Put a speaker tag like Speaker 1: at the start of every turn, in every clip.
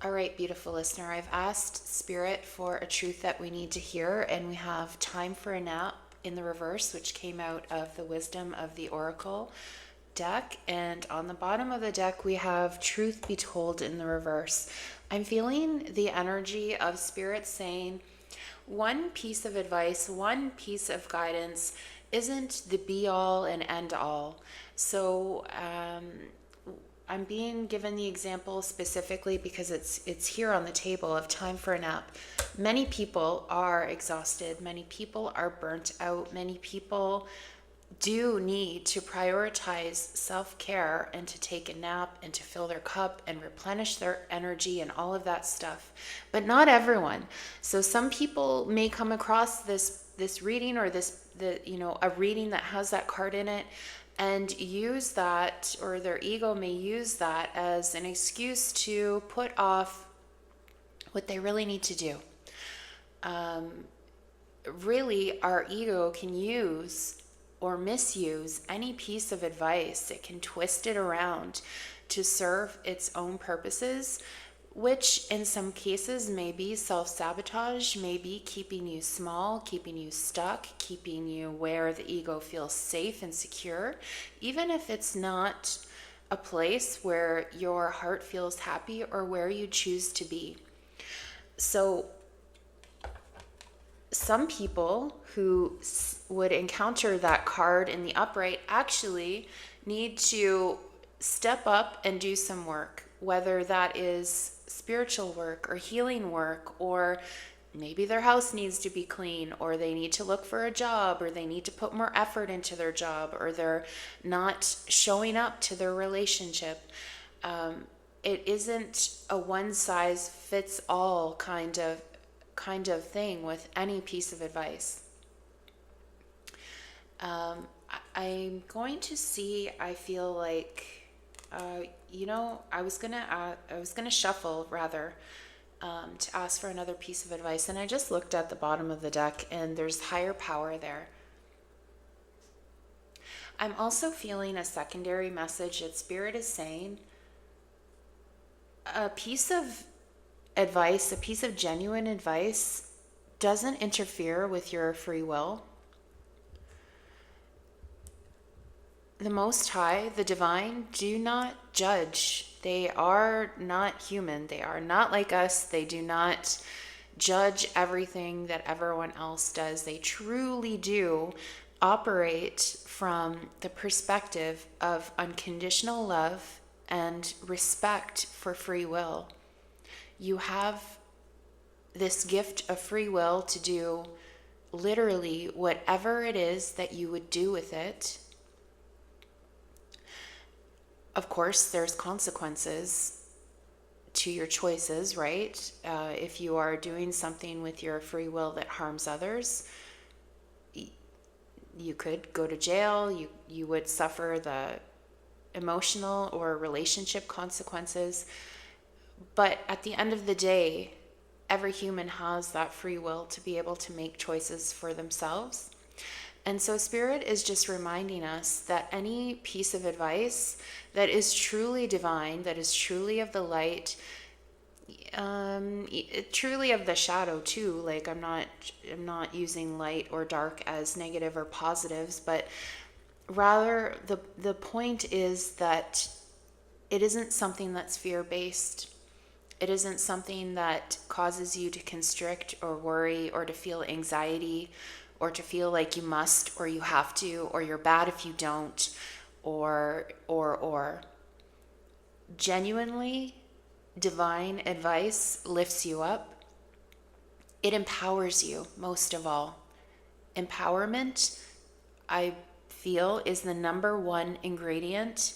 Speaker 1: All right, beautiful listener, I've asked Spirit for a truth that we need to hear, and we have time for a nap in the reverse, which came out of the Wisdom of the Oracle deck. And on the bottom of the deck, we have Truth Be Told in the reverse. I'm feeling the energy of Spirit saying, one piece of advice, one piece of guidance isn't the be all and end all. So, I'm being given the example specifically because it's here on the table of time for a nap. Many people are exhausted. Many people are burnt out. Many people do need to prioritize self-care and to take a nap and to fill their cup and replenish their energy and all of that stuff. But not everyone. So some people may come across this reading or a reading that has that card in it and use that, or their ego may use that as an excuse to put off what they really need to do. Really, our ego can use or misuse any piece of advice. It can twist it around to serve its own purposes, which in some cases may be self-sabotage, may be keeping you small, keeping you stuck, keeping you where the ego feels safe and secure, even if it's not a place where your heart feels happy or where you choose to be. So some people who would encounter that card in the upright actually need to step up and do some work, whether that is spiritual work or healing work, or maybe their house needs to be clean, or they need to look for a job, or they need to put more effort into their job, or they're not showing up to their relationship. It isn't a one size fits all kind of thing with any piece of advice. I'm going to see. I feel like, I was gonna shuffle rather, to ask for another piece of advice, and I just looked at the bottom of the deck, and there's higher power there. I'm also feeling a secondary message that Spirit is saying a piece of advice, a piece of genuine advice, doesn't interfere with your free will. The Most High, the Divine, do not judge. They are not human. They are not like us. They do not judge everything that everyone else does. They truly do operate from the perspective of unconditional love and respect for free will. You have this gift of free will to do literally whatever it is that you would do with it. Of course, there's consequences to your choices, right? If you are doing something with your free will that harms others, you could go to jail. You would suffer the emotional or relationship consequences. But at the end of the day, every human has that free will to be able to make choices for themselves. And so Spirit is just reminding us that any piece of advice that is truly divine, that is truly of the light, truly of the shadow too. Like I'm not using light or dark as negative or positives, but rather the point is that it isn't something that's fear-based. It isn't something that causes you to constrict or worry or to feel anxiety or to feel like you must or you have to or you're bad if you don't or. Genuinely, divine advice lifts you up. It empowers you most of all. Empowerment, I feel, is the number one ingredient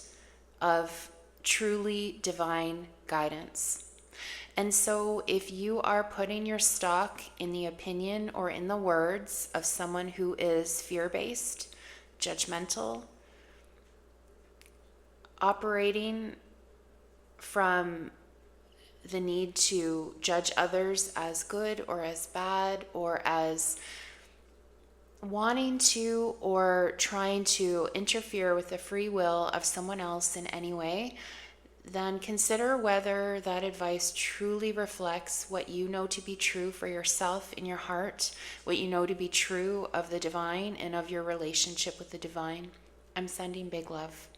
Speaker 1: of truly divine guidance. And so if you are putting your stock in the opinion or in the words of someone who is fear-based, judgmental, operating from the need to judge others as good or as bad or as wanting to or trying to interfere with the free will of someone else in any way, then consider whether that advice truly reflects what you know to be true for yourself in your heart, what you know to be true of the divine and of your relationship with the divine. I'm sending big love.